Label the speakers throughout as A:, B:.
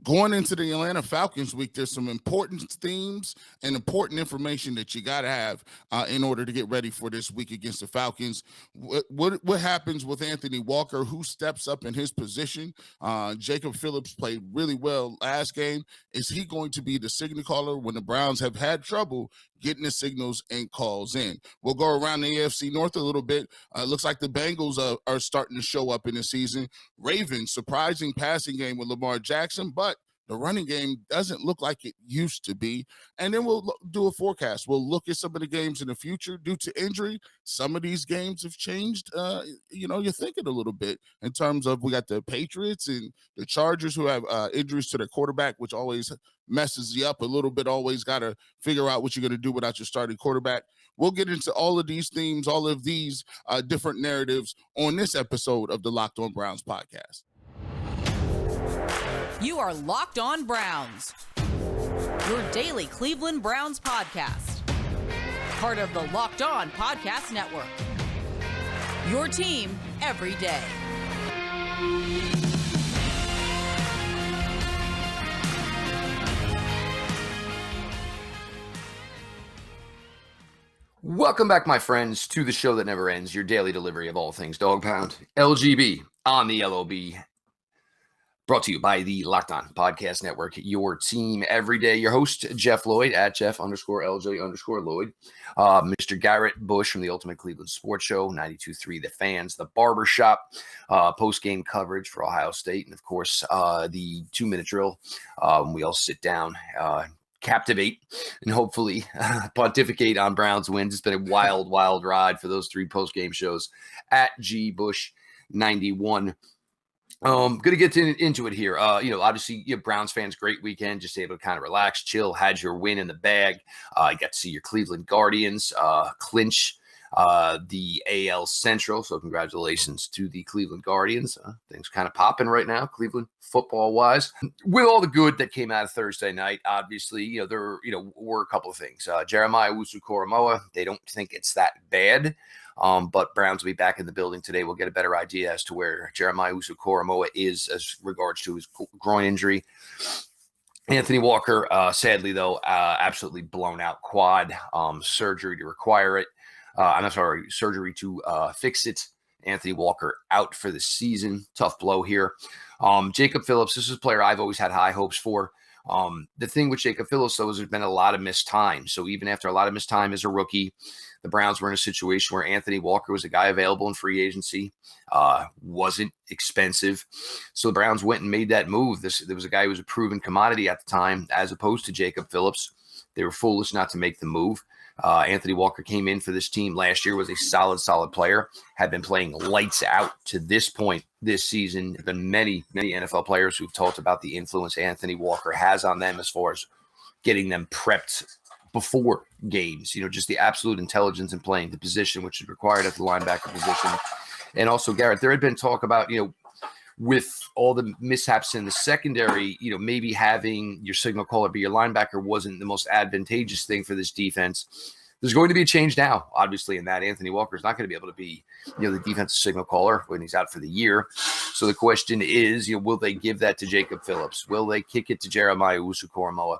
A: Going into the Atlanta Falcons week, there's some important themes and important information that you got to have in order to get ready for this week against the Falcons. What happens with Anthony Walker? Who steps up in his position? Jacob Phillips played really well last game. Is he going to be the signal caller when the Browns have had trouble getting the signals and calls in? We'll go around the AFC North a little bit. Looks like the Bengals are starting to show up in the season. Ravens, surprising passing game with Lamar Jackson, but the running game doesn't look like it used to be. And then we'll do a forecast. We'll look at some of the games in the future due to injury. Some of these games have changed. You're thinking a little bit in terms of we got the Patriots and the Chargers who have injuries to their quarterback, which always messes you up a little bit. Always got to figure out what you're going to do without your starting quarterback. We'll get into all of these themes, all of these different narratives on this episode of the Locked On Browns podcast.
B: You are Locked On Browns, your daily Cleveland Browns podcast. Part of the Locked On Podcast Network, your team every day.
C: Welcome back, my friends, to the show that never ends, your daily delivery of all things Dog Pound, LGB on the LOB. Brought to you by the Locked On Podcast Network, your team every day. Your host, Jeff Lloyd, at Jeff_LJ_Lloyd. Mr. Garrett Bush from the Ultimate Cleveland Sports Show, 92.3 The Fans, The Barbershop, post-game coverage for Ohio State, and, of course, the 2-minute drill. We all sit down, captivate, and hopefully pontificate on Browns wins. It's been a wild, wild ride for those 3 post-game shows at GBush91. Going to get into it here. Obviously, Browns fans, great weekend, just able to kind of relax, chill, had your win in the bag. You got to see your Cleveland Guardians clinch the AL Central. So congratulations to the Cleveland Guardians. Things kind of popping right now, Cleveland football-wise. With all the good that came out of Thursday night, obviously, there were a couple of things. Jeremiah owusu-koramoah, they don't think it's that bad. But Browns will be back in the building today. We'll get a better idea as to where Jeremiah owusu-koramoah is as regards to his groin injury. Anthony Walker, sadly, though, absolutely blown out quad, surgery to require it. Surgery to fix it. Anthony Walker out for the season. Tough blow here. Jacob Phillips, this is a player I've always had high hopes for. The thing with Jacob Phillips, though, is there's been a lot of missed time. So even after a lot of missed time as a rookie, the Browns were in a situation where Anthony Walker was a guy available in free agency, wasn't expensive. So the Browns went and made that move. There was a guy who was a proven commodity at the time, as opposed to Jacob Phillips. They were foolish not to make the move. Anthony Walker came in for this team last year, was a solid player, had been playing lights out to this point this season. There have been many NFL players who've talked about the influence Anthony Walker has on them as far as getting them prepped before games, just the absolute intelligence in playing the position, which is required at the linebacker position. And also, Garrett, there had been talk about, with all the mishaps in the secondary, maybe having your signal caller be your linebacker wasn't the most advantageous thing for this defense. There's going to be a change now, obviously, in that Anthony Walker is not going to be able to be, the defensive signal caller when he's out for the year. So the question is, will they give that to Jacob Phillips? Will they kick it to Jeremiah owusu-koramoah?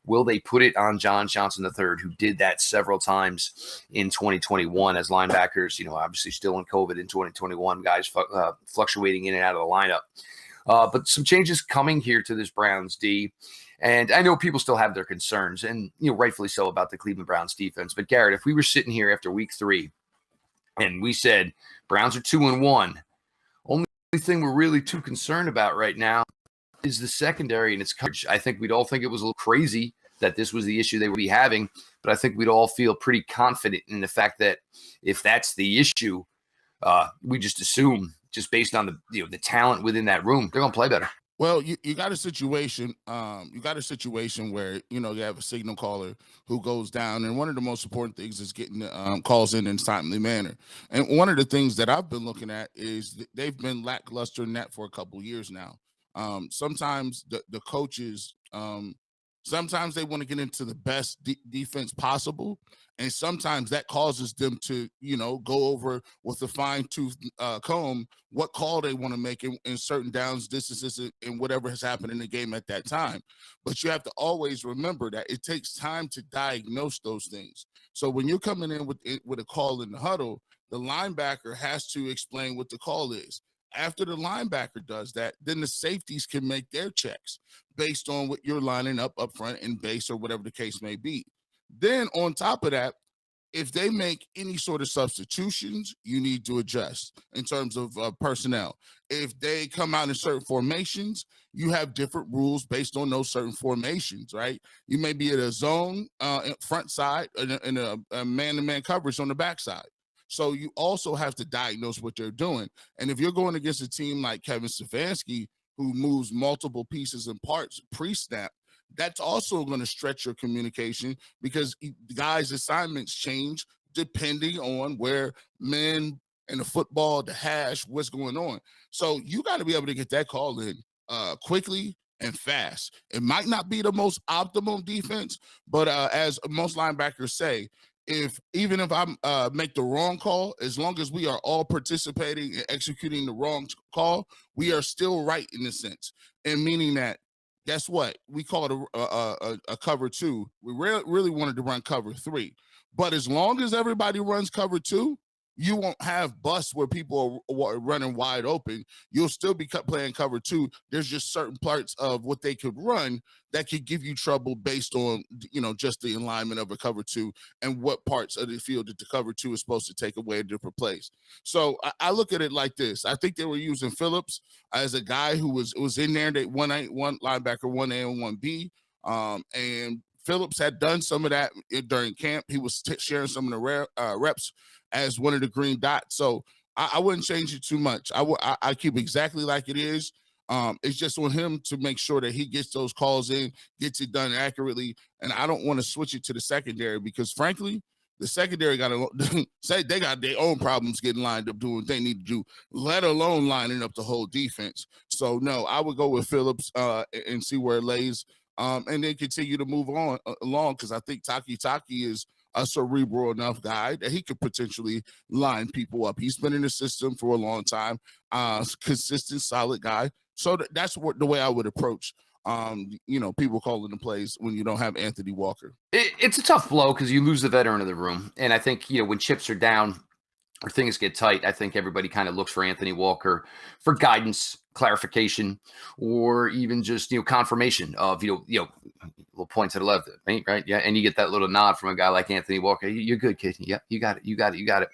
C: Will they put it on John Johnson III, who did that several times in 2021 as linebackers, obviously still in COVID in 2021, guys fluctuating in and out of the lineup. But some changes coming here to this Browns D. And I know people still have their concerns, and rightfully so, about the Cleveland Browns defense. But Garrett, if we were sitting here after week 3 and we said Browns are 2-1, only thing we're really too concerned about right now is the secondary and its coverage. I think we'd all think it was a little crazy that this was the issue they would be having, but I think we'd all feel pretty confident in the fact that if that's the issue, we just assume, just based on the talent within that room, they're going to play better.
A: Well, you got a situation. Where you have a signal caller who goes down, and one of the most important things is getting calls in a timely manner. And one of the things that I've been looking at is they've been lackluster in that for a couple of years now. Sometimes the coaches Sometimes they want to get into the best defense possible. And sometimes that causes them to, go over with a fine-tooth comb what call they want to make in certain downs, distances, and whatever has happened in the game at that time. But you have to always remember that it takes time to diagnose those things. So when you're coming in with a call in the huddle, the linebacker has to explain what the call is. After the linebacker does that, then the safeties can make their checks based on what you're lining up front in base or whatever the case may be. Then on top of that, if they make any sort of substitutions, you need to adjust in terms of personnel. If they come out in certain formations, you have different rules based on those certain formations, right? You may be at a zone front side and a man-to-man coverage on the backside. So you also have to diagnose what they're doing. And if you're going against a team like Kevin Stefanski, who moves multiple pieces and parts pre-snap, that's also going to stretch your communication because guys' assignments change depending on where men and the football, the hash, what's going on. So you got to be able to get that call in quickly and fast. It might not be the most optimal defense, but as most linebackers say, even if I make the wrong call, as long as we are all participating and executing the wrong call, we are still right in a sense. And meaning that, guess what? We call it a cover two. We really wanted to run cover three. But as long as everybody runs cover two, you won't have busts where people are running wide open. You'll still be playing cover two. There's just certain parts of what they could run that could give you trouble based on, just the alignment of a cover two and what parts of the field that the cover two is supposed to take away a different place. So I look at it like this. I think they were using Phillips as a guy who was in there. They one linebacker, 1A and 1B. And Phillips had done some of that during camp. He was sharing some of the reps as one of the green dots. So I wouldn't change it too much. I keep exactly like it is. It's just on him to make sure that he gets those calls in, gets it done accurately. And I don't want to switch it to the secondary because, frankly, the secondary they got their own problems getting lined up doing what they need to do, let alone lining up the whole defense. So, no, I would go with Phillips and see where it lays and then continue to move along because I think Taki is a cerebral enough guy that he could potentially line people up. He's been in the system for a long time, consistent, solid guy. So that's the way I would approach, people calling the plays when you don't have Anthony Walker.
C: It's a tough blow because you lose the veteran of the room. And I think, when chips are down or things get tight, I think everybody kind of looks for Anthony Walker for guidance, clarification, or even just, confirmation of, little point to the left, right? Yeah. And you get that little nod from a guy like Anthony Walker. You're good, kid. Yeah, you got it.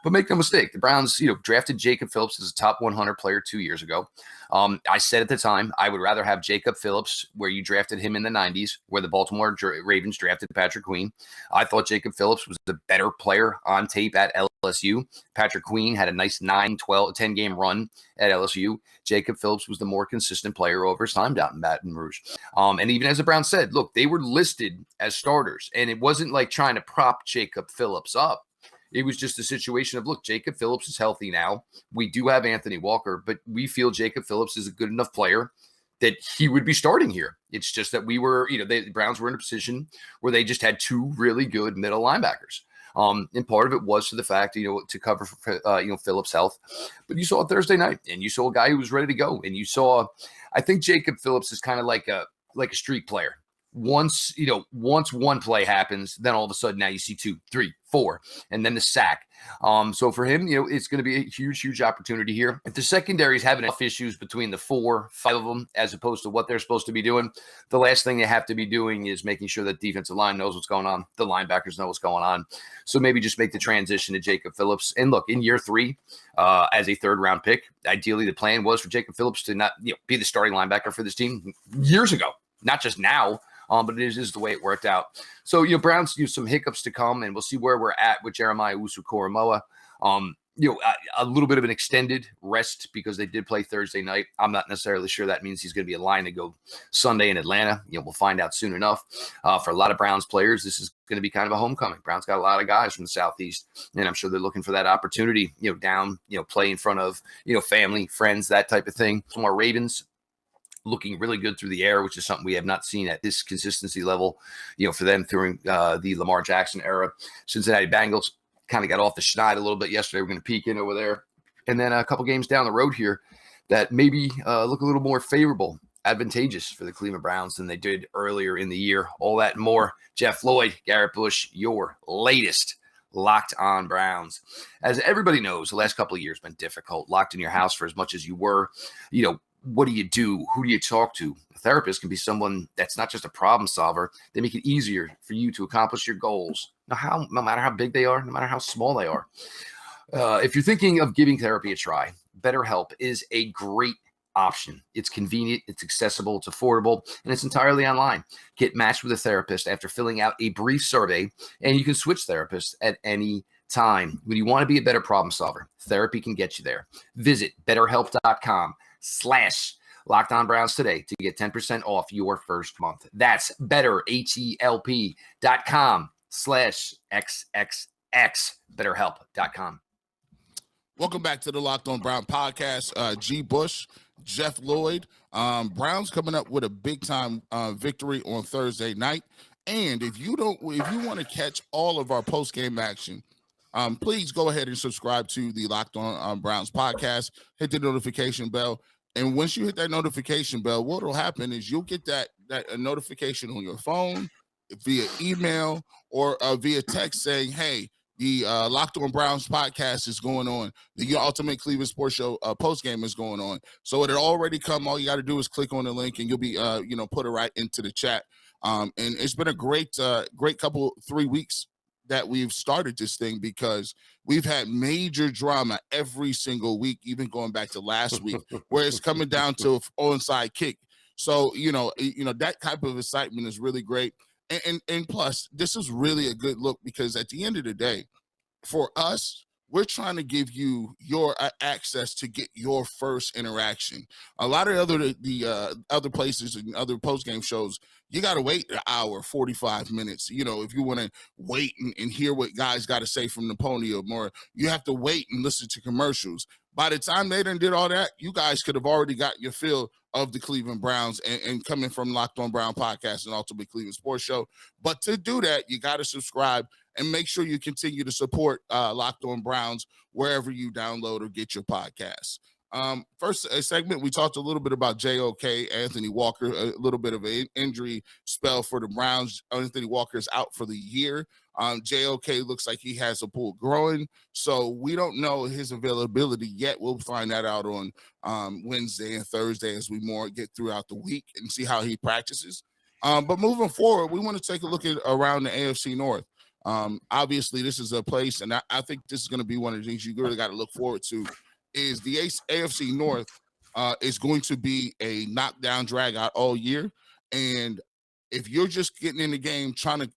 C: But make no mistake, the Browns, drafted Jacob Phillips as a top 100 player 2 years ago. I said at the time, I would rather have Jacob Phillips where you drafted him in the 90s, where the Baltimore Ravens drafted Patrick Queen. I thought Jacob Phillips was the better player on tape at LSU. Patrick Queen had a nice 10-game run at LSU. Jacob Phillips was the more consistent player over his time down in Baton Rouge. And even as the Browns said, look, they were listed as starters, and it wasn't like trying to prop Jacob Phillips up. It was just a situation of, look, Jacob Phillips is healthy now. We do have Anthony Walker, but we feel Jacob Phillips is a good enough player that he would be starting here. It's just that the Browns were in a position where they just had two really good middle linebackers. And part of it was to the fact, to cover for, Phillips' health. But you saw it Thursday night, and you saw a guy who was ready to go. And you saw, I think Jacob Phillips is kind of like a streak player. Once one play happens, then all of a sudden now you see 2, 3, 4, and then the sack. So for him, it's going to be a huge, huge opportunity here. If the secondary is having enough issues between the 4, 5 of them, as opposed to what they're supposed to be doing, the last thing they have to be doing is making sure that the defensive line knows what's going on. The linebackers know what's going on. So maybe just make the transition to Jacob Phillips. And look, in year 3, as a 3rd-round pick, ideally the plan was for Jacob Phillips to not be the starting linebacker for this team years ago, not just now. But it is the way it worked out. So, Browns use some hiccups to come, and we'll see where we're at with Jeremiah Owusu-Koramoah. A little bit of an extended rest because they did play Thursday night. I'm not necessarily sure that means he's going to be aligned to go Sunday in Atlanta. We'll find out soon enough. For a lot of Browns players, this is going to be kind of a homecoming. Browns got a lot of guys from the Southeast, and I'm sure they're looking for that opportunity, down, play in front of, family, friends, that type of thing. Some more Ravens. looking really good through the air, which is something we have not seen at this consistency level, for them during the Lamar Jackson era. Cincinnati Bengals kind of got off the schneid a little bit yesterday. We're going to peek in over there. And then a couple games down the road here that maybe look a little more favorable, advantageous for the Cleveland Browns than they did earlier in the year. All that and more. Jeff Lloyd, Garrett Bush, your latest Locked On Browns. As everybody knows, the last couple of years have been difficult. Locked in your house for as much as you were. What do you do? Who do you talk to? A therapist can be someone that's not just a problem solver. They make it easier for you to accomplish your goals. No matter how big they are, no matter how small they are. If you're thinking of giving therapy a try, BetterHelp is a great option. It's convenient, it's accessible, it's affordable, and it's entirely online. Get matched with a therapist after filling out a brief survey, and you can switch therapists at any time. When you want to be a better problem solver, therapy can get you there. Visit BetterHelp.com/LockedOnBrowns today to get 10% off your first month. That's BetterHelp.com/XXX. BetterHelp.com.
A: Welcome back to the Locked On Brown podcast. G. Bush, Jeff Lloyd. Browns coming up with a big time victory on Thursday night. And if you want to catch all of our post game action, please go ahead and subscribe to the Locked On Browns podcast. Hit the notification bell, and once you hit that notification bell, what will happen is you'll get that notification on your phone, via email, or via text saying, "Hey, the Locked On Browns podcast is going on. The Ultimate Cleveland Sports Show post game is going on." So it had already come. All you got to do is click on the link, and you'll be, put it right into the chat. And it's been a great couple 3 weeks that we've started this thing, because we've had major drama every single week, even going back to last week, where it's coming down to onside kick. So that type of excitement is really great. And plus, this is really a good look, because at the end of the day, for us, we're trying to give you your access to get your first interaction. A lot of other places and other post-game shows, you got to wait an hour, 45 minutes. If you want to wait and hear what guys got to say from the podium, or you have to wait and listen to commercials. By the time they done did all that, you guys could have already got your feel of the Cleveland Browns and coming from Locked On Brown podcast and Ultimate Cleveland Sports Show. But to do that, you got to subscribe and make sure you continue to support Locked On Browns wherever you download or get your podcasts. First segment, we talked a little bit about JOK, Anthony Walker, a little bit of an injury spell for the Browns. Anthony Walker is out for the year. JOK looks like he has a pulled groin, so we don't know his availability yet. We'll find that out on Wednesday and Thursday as we get throughout the week and see how he practices. But moving forward, we want to take a look at around the AFC North. Obviously, this is a place, and I think this is going to be one of the things you really got to look forward to, is the AFC North is going to be a knockdown, drag out all year. And if you're just getting in the game trying to,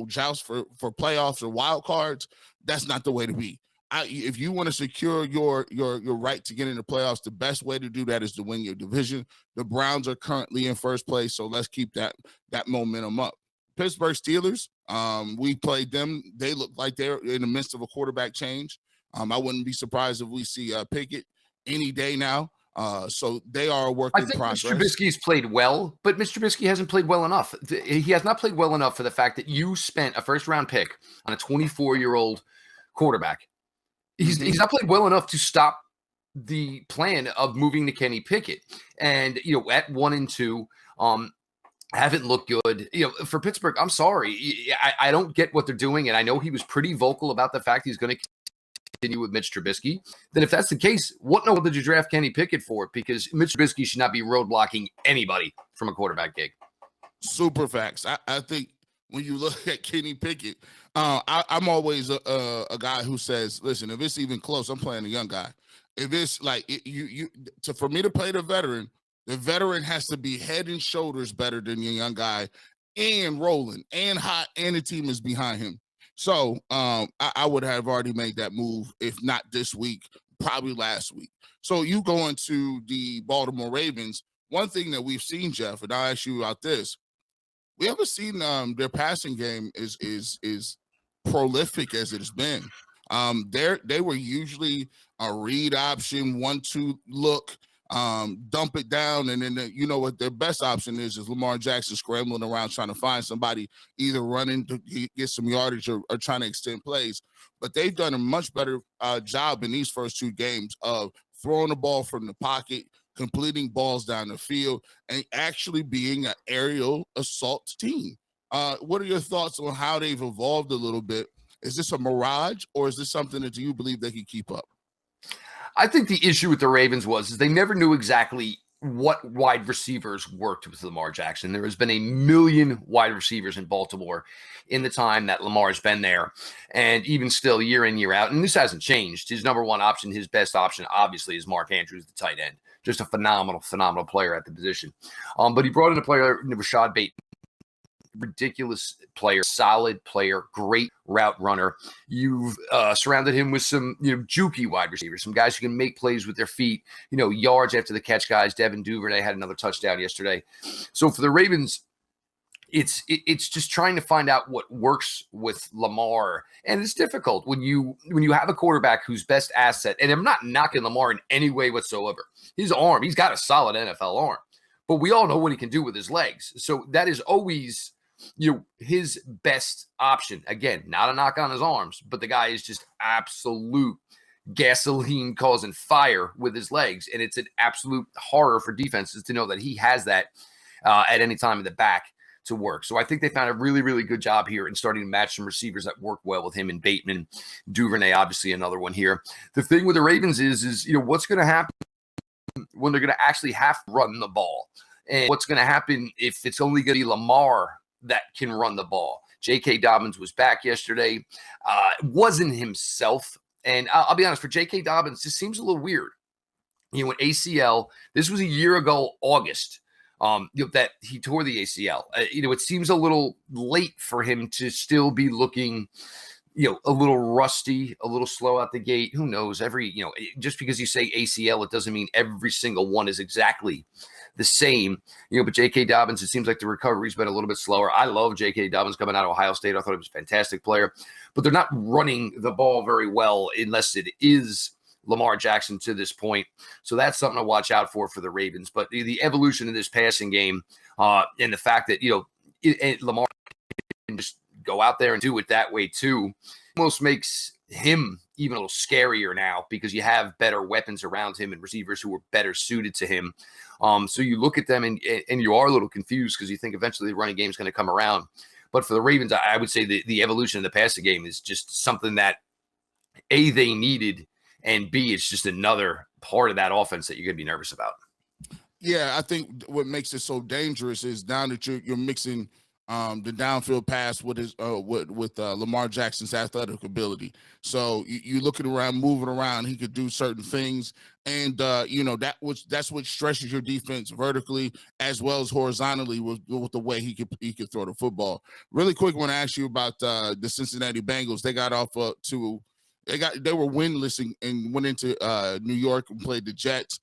A: joust for playoffs or wild cards, that's not the way to be. If you want to secure your right to get into playoffs, the best way to do that is to win your division. The Browns are currently in first place, so let's keep that momentum up. Pittsburgh Steelers, we played them. They look like they're in the midst of a quarterback change. I wouldn't be surprised if we see Pickett any day now. So they are a work in progress.
C: Mr. Trubisky's played well, but Mr. Trubisky hasn't played well enough. He has not played well enough for the fact that you spent a first-round pick on a 24-year-old quarterback. He's not played well enough to stop the plan of moving to Kenny Pickett. And, at 1-2, haven't looked good. For Pittsburgh, I'm sorry. I don't get what they're doing, and I know he was pretty vocal about the fact he's going to continue with Mitch Trubisky. Then if that's the case, what in the world did you draft Kenny Pickett for? Because Mitch Trubisky should not be roadblocking anybody from a quarterback gig.
A: Super facts. I think when you look at Kenny Pickett, I'm always a guy who says, listen, if it's even close, I'm playing a young guy. If it's like for me to play the veteran has to be head and shoulders better than your young guy, and rolling and hot, and the team is behind him. So I would have already made that move, if not this week, probably last week. So you go into the Baltimore Ravens. One thing that we've seen, Jeff, and I'll ask you about this, we haven't seen their passing game is prolific as it has been. They were usually a read option, 1-2 look. dump it down, and then you know what their best option is Lamar Jackson scrambling around trying to find somebody, either running to get some yardage or trying to extend plays. But they've done a much better job in these first 2 games of throwing the ball from the pocket, completing balls down the field, and actually being an aerial assault team. What are your thoughts on how they've evolved a little bit? Is this a mirage, or is this something that you believe they can keep up?
C: I think the issue with the Ravens is they never knew exactly what wide receivers worked with Lamar Jackson. There has been a million wide receivers in Baltimore in the time that Lamar's been there. And even still, year in, year out, and this hasn't changed. His number one option, his best option, obviously, is Mark Andrews, the tight end. Just a phenomenal player at the position. But he brought in a player, Rashad Bateman. Ridiculous player, solid player, great route runner. You've surrounded him with some, jukey wide receivers, some guys who can make plays with their feet, yards after the catch guys. Devin Duvernay had another touchdown yesterday. So for the Ravens, it's just trying to find out what works with Lamar, and it's difficult when you have a quarterback whose best asset, and I'm not knocking Lamar in any way whatsoever. His arm, he's got a solid NFL arm, but we all know what he can do with his legs. So that is always his best option. Again, not a knock on his arms, but the guy is just absolute gasoline causing fire with his legs. And it's an absolute horror for defenses to know that he has that at any time in the back to work. So I think they found a really, really good job here in starting to match some receivers that work well with him, and Bateman, Duvernay, obviously another one here. The thing with the Ravens is what's going to happen when they're going to actually have to run the ball, and what's going to happen if it's only going to be Lamar that can run the ball. J.K. Dobbins was back yesterday. Wasn't himself. And I'll be honest, for J.K. Dobbins, this seems a little weird. An ACL, this was a year ago, August, that he tore the ACL. It seems a little late for him to still be looking, a little rusty, a little slow out the gate. Who knows? Just because you say ACL, it doesn't mean every single one is exactly the same, but J.K. Dobbins, it seems like the recovery's been a little bit slower. I love J.K. Dobbins coming out of Ohio State. I thought he was a fantastic player, but they're not running the ball very well unless it is Lamar Jackson to this point. So that's something to watch out for the Ravens. But the evolution in this passing game and the fact that, Lamar can just go out there and do it that way too, almost makes him even a little scarier now, because you have better weapons around him and receivers who are better suited to him. So you look at them and you are a little confused, because you think eventually the running game is going to come around. But for the Ravens, I would say the evolution of the passing game is just something that A, they needed, and B, it's just another part of that offense that you're going to be nervous about.
A: Yeah, I think what makes it so dangerous is now that you're mixing the downfield pass with his with Lamar Jackson's athletic ability. So you looking around, moving around, he could do certain things, and that's what stretches your defense vertically as well as horizontally with the way he could throw the football. Really quick, I want to ask you about the Cincinnati Bengals. They got off they were winless and went into New York and played the Jets.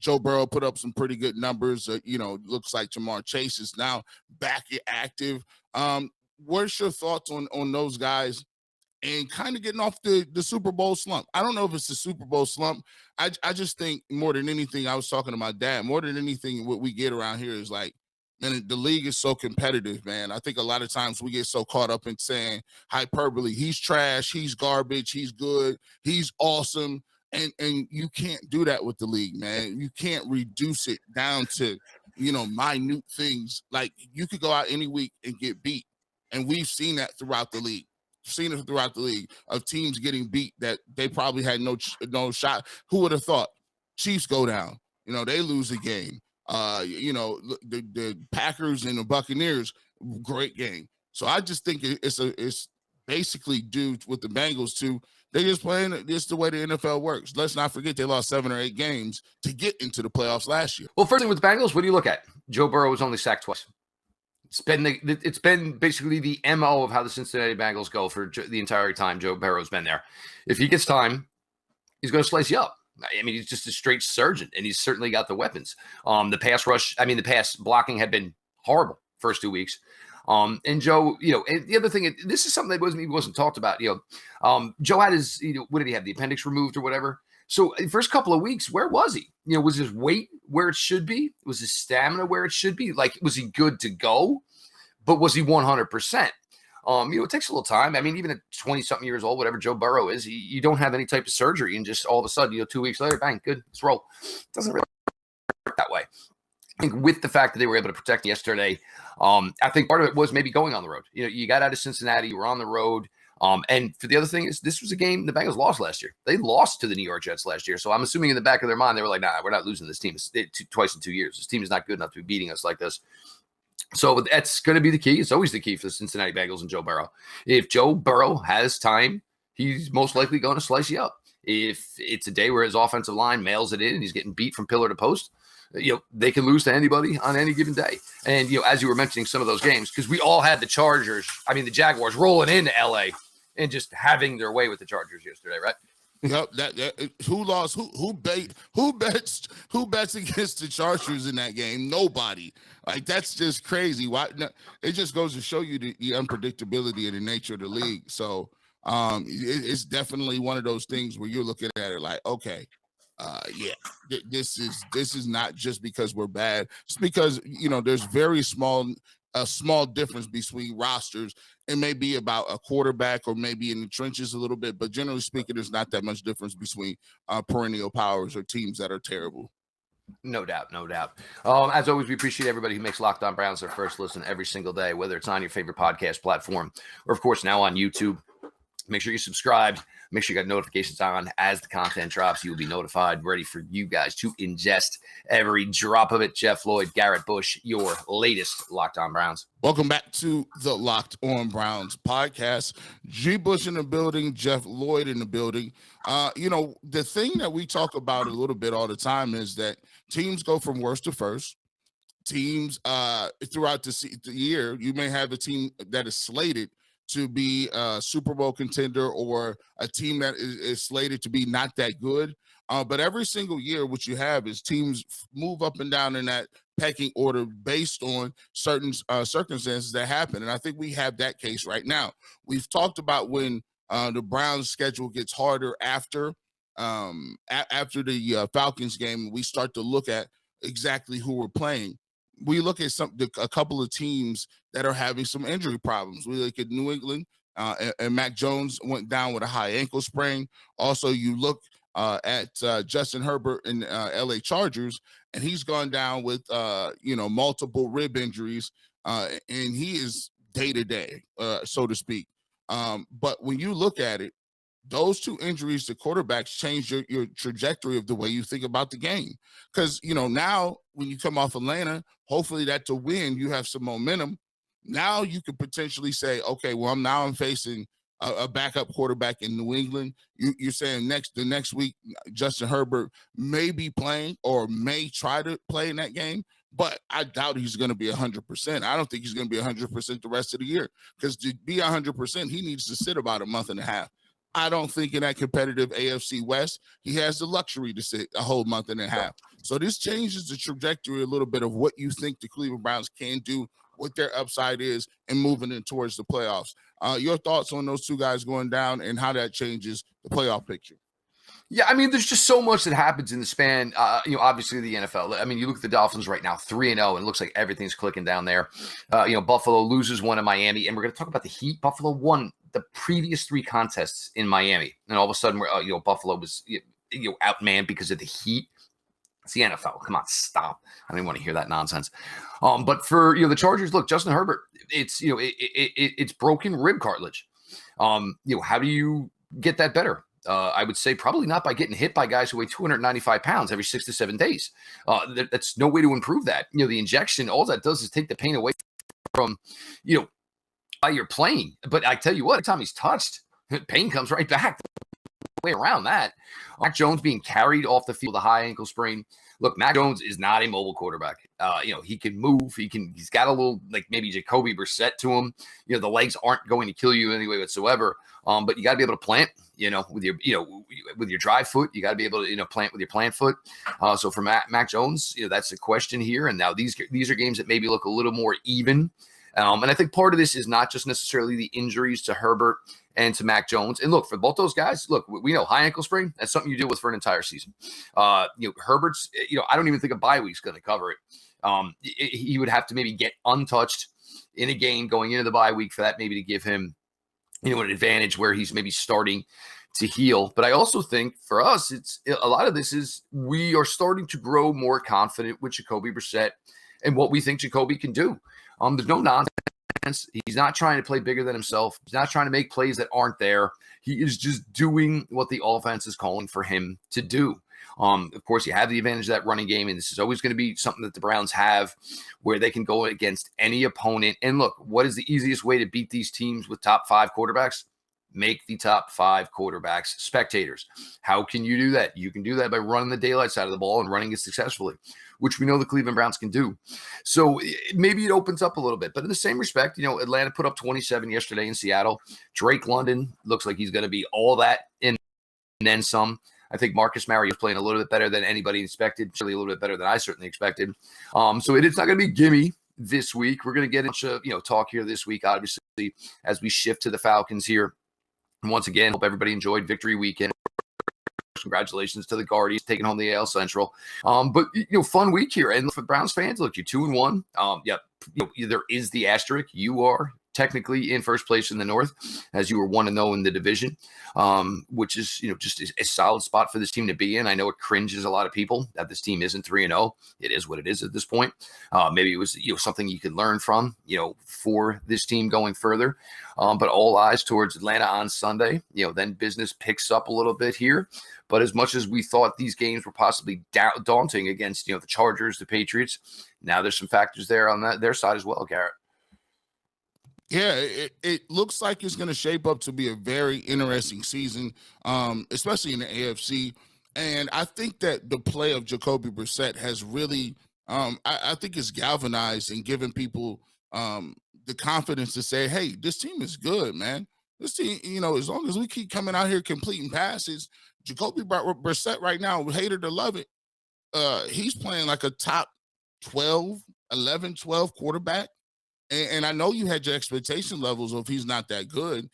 A: Joe Burrow put up some pretty good numbers. Looks like Jamar Chase is now back active. What's your thoughts on those guys and kind of getting off the Super Bowl slump? I don't know if it's the Super Bowl slump. I just think more than anything, I was talking to my dad, more than anything, what we get around here is like, man, the league is so competitive, man. I think a lot of times we get so caught up in saying hyperbole. He's trash. He's garbage. He's good. He's awesome. And you can't do that with the league, man. You can't reduce it down to, minute things. Like, you could go out any week and get beat. And we've seen that throughout the league. Seen it throughout the league of teams getting beat that they probably had no shot. Who would have thought? Chiefs go down. They lose a game. The Packers and the Buccaneers, great game. So I just think it's basically due with the Bengals too. They're just playing this the way the NFL works. Let's not forget they lost 7 or 8 games to get into the playoffs last year.
C: Well, first thing with the Bengals, what do you look at? Joe Burrow was only sacked twice. It's been basically the MO of how the Cincinnati Bengals go for the entire time Joe Burrow's been there. If he gets time, he's going to slice you up. I mean, he's just a straight surgeon, and he's certainly got the weapons. The pass blocking had been horrible first 2 weeks. And Joe, and the other thing, this is something that wasn't talked about. Joe had his, what did he have? The appendix removed or whatever. So the first couple of weeks, where was he? Was his weight where it should be? Was his stamina where it should be? Like, was he good to go? But was he 100%? It takes a little time. I mean, even at 20-something years old, whatever Joe Burrow is, you don't have any type of surgery, and just all of a sudden, 2 weeks later, bang, good, let's roll. It doesn't really work that way. I think with the fact that they were able to protect yesterday, I think part of it was maybe going on the road. You got out of Cincinnati, you were on the road. And for the other thing is, this was a game the Bengals lost last year. They lost to the New York Jets last year. So I'm assuming in the back of their mind, they were like, nah, we're not losing this team twice in 2 years. This team is not good enough to be beating us like this. So that's going to be the key. It's always the key for the Cincinnati Bengals and Joe Burrow. If Joe Burrow has time, he's most likely going to slice you up. If it's a day where his offensive line mails it in and he's getting beat from pillar to post, they can lose to anybody on any given day. And, as you were mentioning some of those games, because we all had the Jaguars rolling into LA and just having their way with the Chargers yesterday, right?
A: Yep. That who lost? Who bets against the Chargers in that game? Nobody. Like, that's just crazy. Why? It just goes to show you the unpredictability of the nature of the league. So it's definitely one of those things where you're looking at it like, okay, this is not just because we're bad. It's because there's very a small difference between rosters. It may be about a quarterback or maybe in the trenches a little bit, but generally speaking, there's not that much difference between perennial powers or teams that are terrible.
C: No doubt. As always, we appreciate everybody who makes Locked On Browns their first listen every single day, whether it's on your favorite podcast platform or, of course, now on YouTube. Make sure you're subscribed. Make sure you got notifications on as the content drops. You will be notified, ready for you guys to ingest every drop of it. Jeff Lloyd, Garrett Bush, your latest Locked On Browns.
A: Welcome back to the Locked On Browns podcast. G. Bush in the building, Jeff Lloyd in the building. The thing that we talk about a little bit all the time is that teams go from worst to first. Teams throughout the year, you may have a team that is slated to be a Super Bowl contender or a team that is slated to be not that good. But every single year, what you have is teams move up and down in that pecking order based on certain circumstances that happen. And I think we have that case right now. We've talked about when the Browns' schedule gets harder after the Falcons game, we start to look at exactly who we're playing. We look at a couple of teams that are having some injury problems. We look at New England, and Mac Jones went down with a high ankle sprain. Also, you look at Justin Herbert in LA Chargers, and he's gone down with multiple rib injuries, and he is day to day, so to speak. But when you look at it, those two injuries to quarterbacks change your trajectory of the way you think about the game. Because, now when you come off Atlanta, hopefully that's a win. You have some momentum. Now you could potentially say, okay, well, I'm facing a backup quarterback in New England. You're saying the next week, Justin Herbert may be playing or may try to play in that game, but I doubt he's going to be 100%. I don't think he's going to be 100% the rest of the year, because to be 100%, he needs to sit about a month and a half. I don't think in that competitive AFC West, he has the luxury to sit a whole month and a half. So this changes the trajectory a little bit of what you think the Cleveland Browns can do, what their upside is, and moving in towards the playoffs. Your thoughts on those two guys going down and how that changes the playoff picture?
C: Yeah, I mean, there's just so much that happens in the span, obviously the NFL. I mean, you look at the Dolphins right now, 3-0, and it looks like everything's clicking down there. Buffalo loses one in Miami, and we're going to talk about the Heat. Buffalo won the previous 3 contests in Miami, and all of a sudden, Buffalo was outmanned because of the Heat. It's the NFL. Come on, stop. I don't even want to hear that nonsense. But for the Chargers, look, Justin Herbert, it's it's broken rib cartilage. How do you get that better? I would say probably not by getting hit by guys who weigh 295 pounds every 6 to 7 days. That's no way to improve that. The injection, all that does is take the pain away from, while you're playing. But I tell you what, every time he's touched, pain comes right back. Way around that. Mac Jones being carried off the field with a high ankle sprain. Look, Mac Jones is not a mobile quarterback. He can move. He's got a little, like maybe Jacoby Brissett to him. The legs aren't going to kill you anyway whatsoever. But you got to be able to plant, with your dry foot. You got to be able to, plant with your plant foot. So for Mac Jones, that's the question here. And now these are games that maybe look a little more even. And I think part of this is not just necessarily the injuries to Herbert and to Mac Jones. And look, for both those guys, look, we know high ankle sprain, that's something you deal with for an entire season. Herbert's, I don't even think a bye week's going to cover it. He would have to maybe get untouched in a game going into the bye week for that maybe to give him, an advantage where he's maybe starting to heal. But I also think for us, it's a lot of this is we are starting to grow more confident with Jacoby Brissett and what we think Jacoby can do. There's no nonsense. He's not trying to play bigger than himself. He's not trying to make plays that aren't there. He is just doing what the offense is calling for him to do. Of course, you have the advantage of that running game, and this is always going to be something that the Browns have where they can go against any opponent. And look, what is the easiest way to beat these teams with top 5 quarterbacks? Make the top 5 quarterbacks spectators. How can you do that? You can do that by running the daylight side of the ball and running it successfully, which we know the Cleveland Browns can do. So maybe it opens up a little bit. But in the same respect, Atlanta put up 27 yesterday in Seattle. Drake London looks like he's going to be all that and then some. I think Marcus Mariota is playing a little bit better than anybody expected, certainly a little bit better than I certainly expected. So it's not going to be gimme this week. We're going to get into talk here this week, obviously, as we shift to the Falcons here. And once again, hope everybody enjoyed victory weekend. Congratulations to the Guardians taking home the AL Central. But fun week here. And for Browns fans, look, you're 2-1. There is the asterisk. You are technically in first place in the North, as you were 1-0 in the division, which is just a solid spot for this team to be in. I know it cringes a lot of people that this team isn't 3-0. It is what it is at this point. Maybe it was something you could learn from for this team going further. But all eyes towards Atlanta on Sunday. Then business picks up a little bit here. But as much as we thought these games were possibly daunting against the Chargers, the Patriots, now there's some factors there on their side as well, Garrett.
A: Yeah, it looks like it's going to shape up to be a very interesting season, especially in the AFC. And I think that the play of Jacoby Brissett has really, I think it's galvanized and given people the confidence to say, hey, this team is good, man. This team, as long as we keep coming out here completing passes, Jacoby Brissett right now, hate it or love it, he's playing like a top 11, 12 quarterback. And I know you had your expectation levels of he's not that good.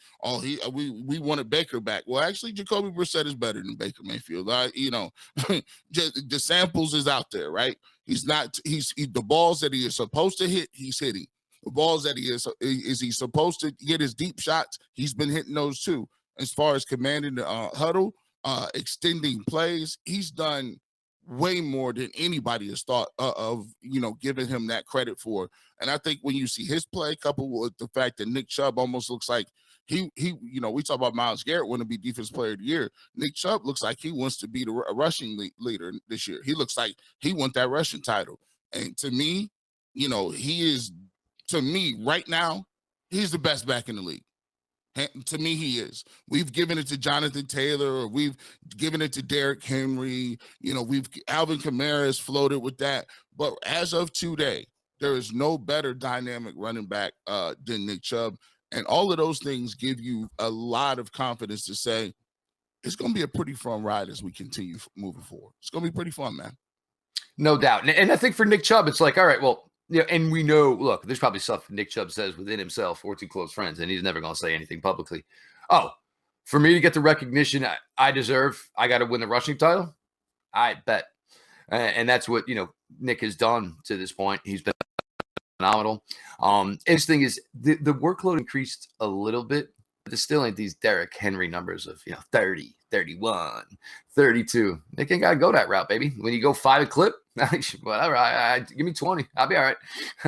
A: We wanted Baker back. Well, actually, Jacoby Brissett is better than Baker Mayfield. The samples is out there, right? The balls that he is supposed to hit, he's hitting. The balls that he's supposed to get his deep shots, he's been hitting those too. As far as commanding the huddle, extending plays, he's done way more than anybody has thought of giving him that credit for. And I think when you see his play coupled with the fact that Nick Chubb almost looks like we talk about Myles Garrett want to be Defensive Player of the Year. Nick Chubb looks like he wants to be the rushing leader this year. He looks like he wants that rushing title. And to me, right now, he's the best back in the league. To me, he is. We've given it to Jonathan Taylor, or we've given it to Derrick Henry. Alvin Kamara has floated with that. But as of today, there is no better dynamic running back than Nick Chubb. And all of those things give you a lot of confidence to say it's going to be a pretty fun ride as we continue moving forward. It's going to be pretty fun, man.
C: No doubt. And I think for Nick Chubb, it's like, all right, well, and we know, look, there's probably stuff Nick Chubb says within himself or two close friends, and he's never going to say anything publicly. Oh, for me to get the recognition I deserve, I got to win the rushing title? I bet. And that's what, Nick has done to this point. He's been phenomenal. His thing is the workload increased a little bit, but there still ain't these Derrick Henry numbers of, 30, 31, 32. Nick ain't got to go that route, baby. When you go 5 a clip, whatever, give me 20. I'll be all right.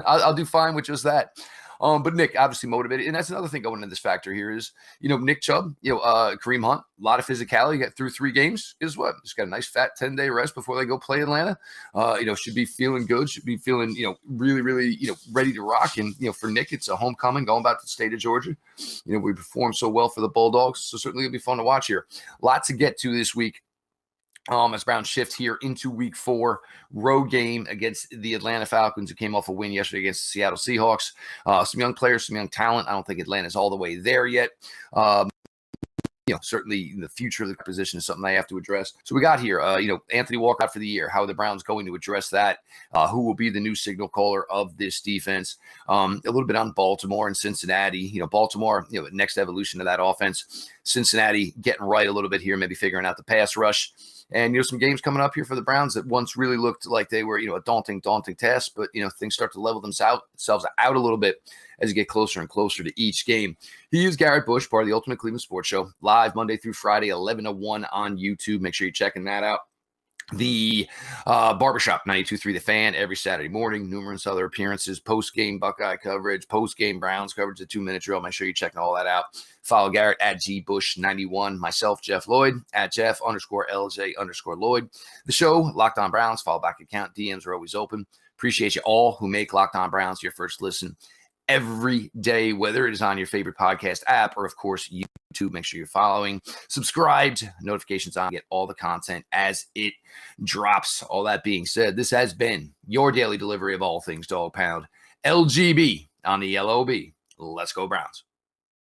C: I'll do fine with just that. But Nick, obviously motivated. And that's another thing going into this factor here is, Nick Chubb, Kareem Hunt, a lot of physicality, got through 3 games. Guess what? Just got a nice fat 10-day rest before they go play Atlanta. Should be feeling good, should be feeling, really, really, ready to rock. And, for Nick, it's a homecoming going back to the state of Georgia. We performed so well for the Bulldogs. So certainly it'll be fun to watch here. Lots to get to this week. As Browns shift here into week 4, road game against the Atlanta Falcons, who came off a win yesterday against the Seattle Seahawks. Some young players, some young talent. I don't think Atlanta's all the way there yet. certainly the future of the position is something they have to address. So we got here, Anthony Walker out for the year. How are the Browns going to address that? Who will be the new signal caller of this defense? A little bit on Baltimore and Cincinnati. Baltimore, next evolution of that offense. Cincinnati getting right a little bit here, maybe figuring out the pass rush. And, some games coming up here for the Browns that once really looked like they were, a daunting task. But, things start to level themselves out a little bit as you get closer and closer to each game. He is Garrett Bush, part of the Ultimate Cleveland Sports Show, live Monday through Friday, 11 to 1 on YouTube. Make sure you're checking that out. The Barbershop, 92.3 The Fan, every Saturday morning, numerous other appearances, post-game Buckeye coverage, post-game Browns coverage, the 2-minute drill. Make sure you're checking all that out. Follow Garrett at GBush91, myself, Jeff Lloyd, at Jeff_LJ_Lloyd. The show, Locked On Browns, follow back account. DMs are always open. Appreciate you all who make Locked On Browns your first listen every day, whether it is on your favorite podcast app or, of course, YouTube. Make sure you're following, subscribed, notifications on, get all the content as it drops. All that being said, this has been your daily delivery of all things Dog Pound. LGB on the LOB. Let's go Browns.